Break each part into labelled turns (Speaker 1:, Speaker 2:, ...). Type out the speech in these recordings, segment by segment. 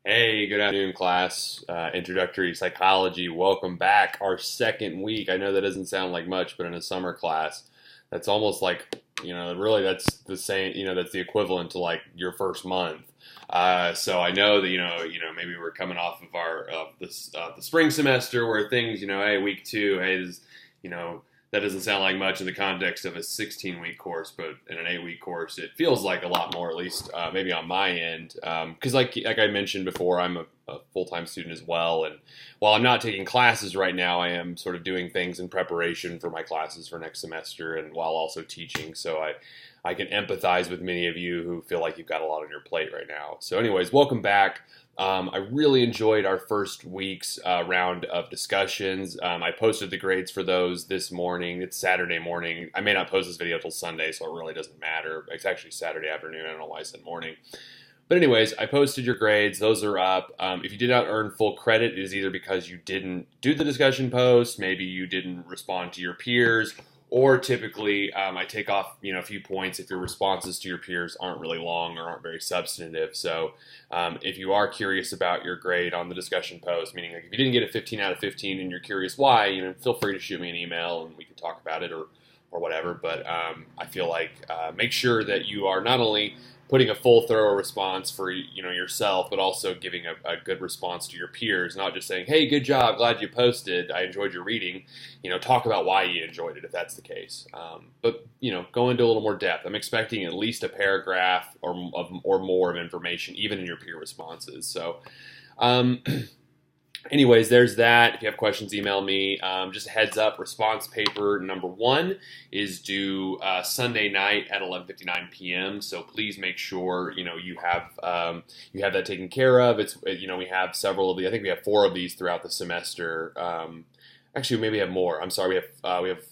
Speaker 1: Hey, good afternoon, class. Introductory psychology. Welcome back. Our second week. I know that doesn't sound like much, but in a summer class, that's almost like, really that's the same, that's the equivalent to like your first month. So I know that, maybe we're coming off of the spring semester where things, hey, week two, hey, this, you know, that doesn't sound like much in the context of a 16-week course, but in an 8-week course, it feels like a lot more, at least maybe on my end. Because like I mentioned before, I'm a full-time student as well, and while I'm not taking classes right now, I am sort of doing things in preparation for my classes for next semester, and while also teaching. So I can empathize with many of you who feel like you've got a lot on your plate right now. So, anyways, welcome back. I really enjoyed our first week's round of discussions. I posted the grades for those this morning. It's Saturday morning. I may not post this video until Sunday, so it really doesn't matter. It's actually Saturday afternoon. I don't know why I said morning. But anyways, I posted your grades. Those are up. If you did not earn full credit, it is either because you didn't do the discussion post, maybe you didn't respond to your peers, or typically, I take off a few points if your responses to your peers aren't really long or aren't very substantive. So if you are curious about your grade on the discussion post, meaning like if you didn't get a 15 out of 15 and you're curious why, feel free to shoot me an email and we can talk about it or whatever. But I feel like make sure that you are not only putting a full, thorough response for yourself, but also giving a good response to your peers, not just saying, "Hey, good job, glad you posted, I enjoyed your reading." Talk about why you enjoyed it if that's the case. But go into a little more depth. I'm expecting at least a paragraph or more of information, even in your peer responses. So. Anyways, there's that. If you have questions, email me. Just a heads up, response paper number 1 is due Sunday night at 11:59 p.m. So please make sure you have that taken care of. It's we have several of these. I think we have 4 of these throughout the semester. Actually, maybe we have more. I'm sorry. We have.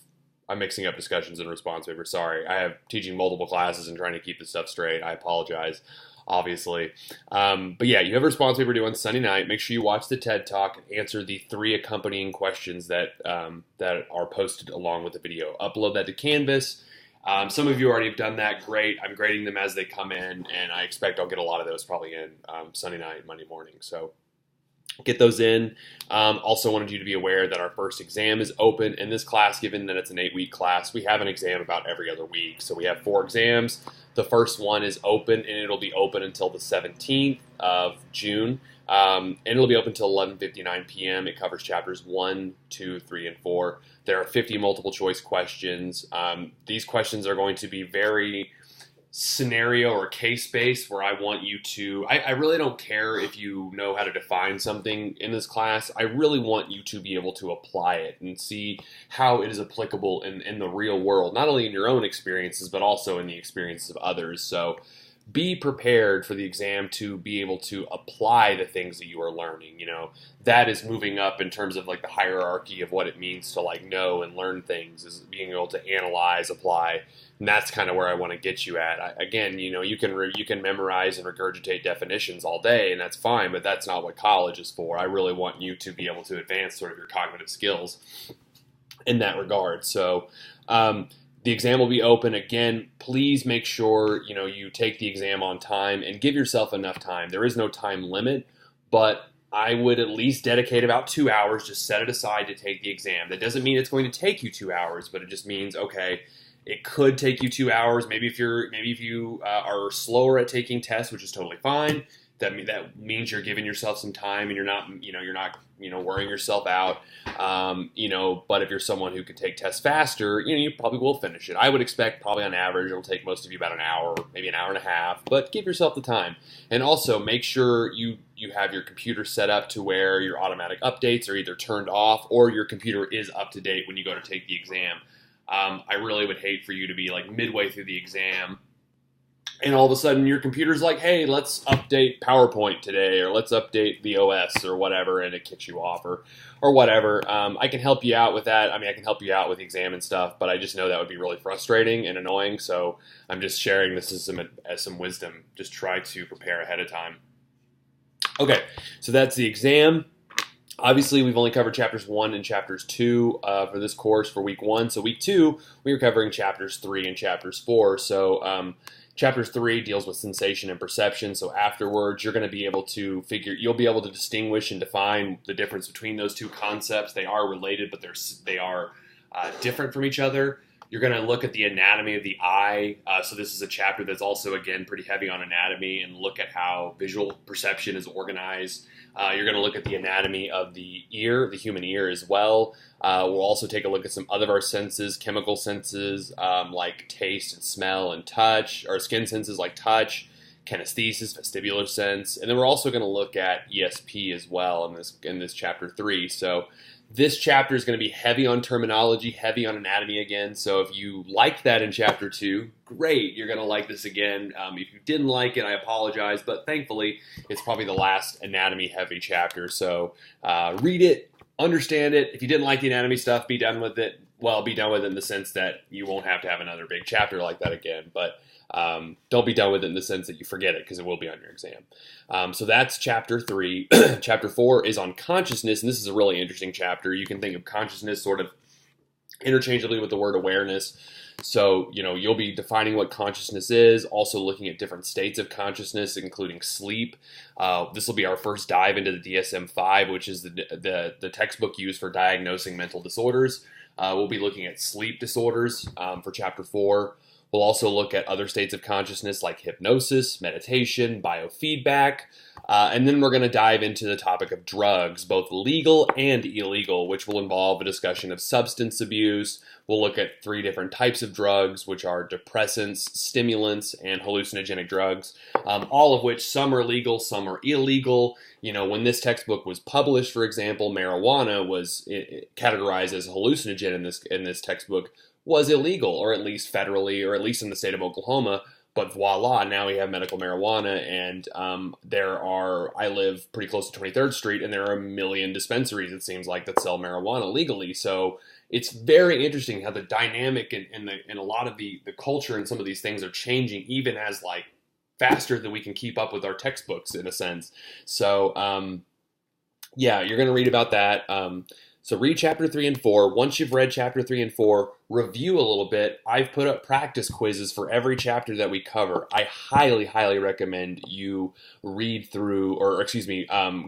Speaker 1: I'm mixing up discussions and response paper. Sorry, I have teaching multiple classes and trying to keep this stuff straight. I apologize. Obviously. But yeah, you have a response paper due on Sunday night. Make sure you watch the TED Talk and answer the 3 accompanying questions that are posted along with the video. Upload that to Canvas. Some of you already have done that. Great. I'm grading them as they come in, and I expect I'll get a lot of those probably in Sunday night, Monday morning. So get those in. Also wanted you to be aware that our first exam is open in this class, given that it's an 8-week class. We have an exam about every other week. So we have 4 exams. The first one is open, and it'll be open until the 17th of June. And it'll be open until 11:59 p.m. It covers chapters 1, 2, 3, and 4. There are 50 multiple choice questions. These questions are going to be very scenario or case based, where I want you to, I really don't care if you know how to define something in this class. I really want you to be able to apply it and see how it is applicable in the real world, not only in your own experiences, but also in the experiences of others. So be prepared for the exam to be able to apply the things that you are learning. That is moving up in terms of like the hierarchy of what it means to like know and learn things, is being able to analyze, apply. And that's kind of where I want to get you at. Again, you can memorize and regurgitate definitions all day, and that's fine, but that's not what college is for. I really want you to be able to advance sort of your cognitive skills in that regard. So the exam will be open. Again, please make sure you take the exam on time and give yourself enough time. There is no time limit, but I would at least dedicate about 2 hours. Just set it aside to take the exam. That doesn't mean it's going to take you 2 hours, but it just means, okay, it could take you 2 hours. Maybe if you are slower at taking tests, which is totally fine. That means you're giving yourself some time, and you're not worrying yourself out. But if you're someone who can take tests faster, you probably will finish it. I would expect probably on average it'll take most of you about an hour, maybe an hour and a half. But give yourself the time, and also make sure you have your computer set up to where your automatic updates are either turned off or your computer is up to date when you go to take the exam. I really would hate for you to be like midway through the exam, and all of a sudden your computer's like, "Hey, let's update PowerPoint today," or "Let's update the OS," or whatever, and it kicks you off or whatever. I can help you out with that. I mean, I can help you out with the exam and stuff, but I just know that would be really frustrating and annoying. So I'm just sharing this as some wisdom. Just try to prepare ahead of time. Okay, so that's the exam. Obviously, we've only covered chapters 1 and chapters 2 for this course for week 1. So week 2, we were covering chapters 3 and chapters 4. So Chapter 3 deals with sensation and perception. So afterwards, you'll be able to distinguish and define the difference between those two concepts. They are related, but they are different from each other. You're going to look at the anatomy of the eye. So this is a chapter that's also, again, pretty heavy on anatomy, and look at how visual perception is organized. You're going to look at the anatomy of the ear, the human ear as well. We'll also take a look at some other of our senses, chemical senses like taste and smell and touch, or skin senses like touch, kinesthesis, vestibular sense, and then we're also going to look at ESP as well in this chapter 3. So this chapter is going to be heavy on terminology, heavy on anatomy again. So if you liked that in chapter 2, great, you're going to like this again. If you didn't like it, I apologize, but thankfully it's probably the last anatomy heavy chapter. So read it, understand it. If you didn't like the anatomy stuff, be done with it. Well, be done with it in the sense that you won't have to have another big chapter like that again. But don't be done with it in the sense that you forget it, because it will be on your exam. So that's chapter 3. Chapter 4 is on consciousness, and this is a really interesting chapter. You can think of consciousness sort of interchangeably with the word awareness. So, you'll be defining what consciousness is, also looking at different states of consciousness, including sleep. This will be our first dive into the DSM-5, which is the textbook used for diagnosing mental disorders. We'll be looking at sleep disorders for chapter 4. We'll also look at other states of consciousness like hypnosis, meditation, biofeedback, and then we're going to dive into the topic of drugs, both legal and illegal, which will involve a discussion of substance abuse. We'll look at 3 different types of drugs, which are depressants, stimulants, and hallucinogenic drugs, all of which some are legal, some are illegal. When this textbook was published, for example, marijuana was categorized as a hallucinogen in this textbook, was illegal, or at least federally, or at least in the state of Oklahoma. But voila, now we have medical marijuana, and I live pretty close to 23rd Street, and there are a million dispensaries, it seems like, that sell marijuana legally. So it's very interesting how the dynamic and a lot of the culture and some of these things are changing, even as faster than we can keep up with our textbooks, in a sense. So yeah, you're going to read about that. So read chapter 3 and 4. Once you've read chapter 3 and 4, review a little bit. I've put up practice quizzes for every chapter that we cover. I highly, highly recommend you read through,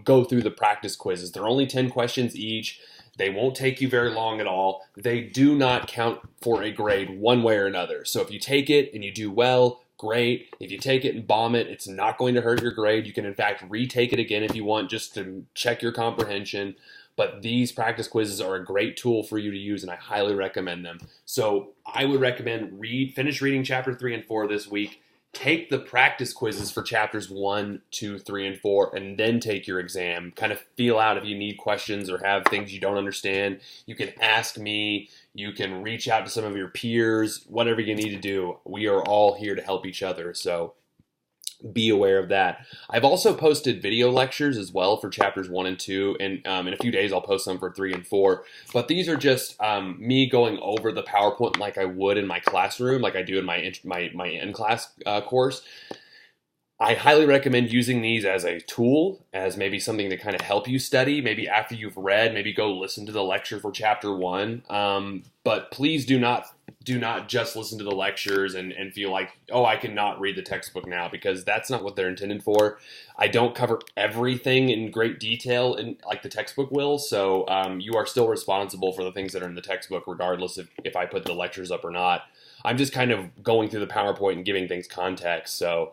Speaker 1: go through the practice quizzes. They're only 10 questions each. They won't take you very long at all. They do not count for a grade one way or another. So if you take it and you do well, great. If you take it and bomb it, it's not going to hurt your grade. You can, in fact, retake it again if you want, just to check your comprehension. But these practice quizzes are a great tool for you to use, and I highly recommend them. So I would recommend finish reading chapter 3 and 4 this week. Take the practice quizzes for chapters 1, 2, 3, and 4, and then take your exam. Kind of feel out if you need questions or have things you don't understand. You can ask me. You can reach out to some of your peers. Whatever you need to do, we are all here to help each other. So be aware of that. I've also posted video lectures as well for chapters 1 and 2, and in a few days I'll post some for 3 and 4. But these are just me going over the PowerPoint like I would in my classroom, like I do in my in-class course. I highly recommend using these as a tool, as maybe something to kind of help you study. Maybe after you've read, maybe go listen to the lecture for chapter 1. But please do not just listen to the lectures and feel like, oh, I cannot read the textbook now, because that's not what they're intended for. I don't cover everything in great detail like the textbook will, so you are still responsible for the things that are in the textbook, regardless if I put the lectures up or not. I'm just kind of going through the PowerPoint and giving things context, so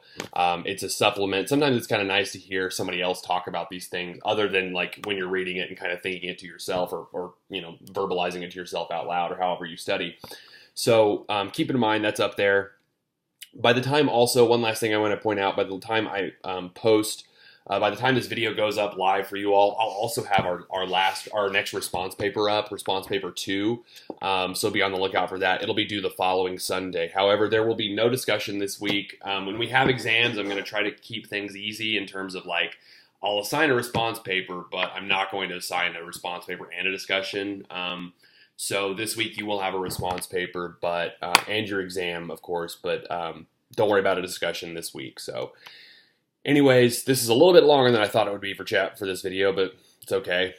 Speaker 1: it's a supplement. Sometimes it's kind of nice to hear somebody else talk about these things, other than like when you're reading it and kind of thinking it to yourself, or verbalizing it to yourself out loud, or however you study. So keep in mind that's up there. By the time, also, one last thing I want to point out, by the time I by the time this video goes up live for you all, I'll also have our next response paper up, response paper 2. So be on the lookout for that. It'll be due the following Sunday. However, there will be no discussion this week. When we have exams, I'm going to try to keep things easy in terms of I'll assign a response paper, but I'm not going to assign a response paper and a discussion. So this week you will have a response paper, and your exam, of course, but don't worry about a discussion this week. So anyways, this is a little bit longer than I thought it would be for this video, but it's okay.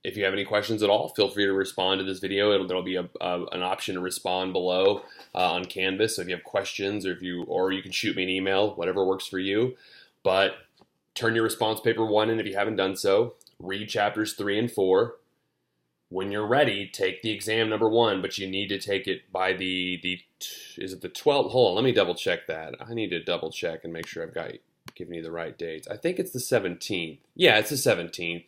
Speaker 1: If you have any questions at all, feel free to respond to this video. There'll be an option to respond below on Canvas. So if you have questions, or you can shoot me an email, whatever works for you. But turn your response paper 1 in if you haven't done so. Read chapters 3 and 4. When you're ready, take the exam number 1, but you need to take it by is it the 12th? Hold on, let me double check that. I need to double check and make sure I've given you the right dates. I think it's the 17th. Yeah, it's the 17th.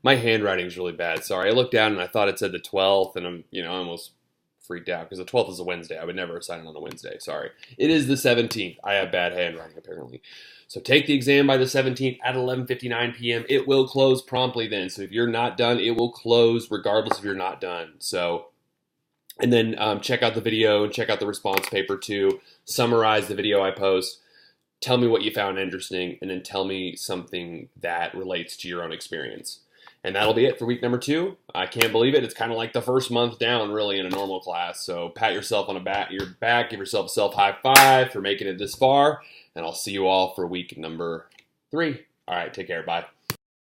Speaker 1: My handwriting's really bad. Sorry, I looked down and I thought it said the 12th, and I almost freaked out because the 12th is a Wednesday. I would never assign it on a Wednesday. Sorry. It is the 17th. I have bad handwriting apparently. So take the exam by the 17th at 11:59 p.m. It will close promptly then. So if you're not done, it will close regardless if you're not done. So, and then check out the video and check out the response paper too. Summarize the video I post. Tell me what you found interesting, and then tell me something that relates to your own experience. And that'll be it for week number 2. I can't believe it. It's kind of like the first month down, really, in a normal class. So pat yourself on your back, give yourself a self-high five for making it this far, and I'll see you all for week number 3. All right, take care. Bye.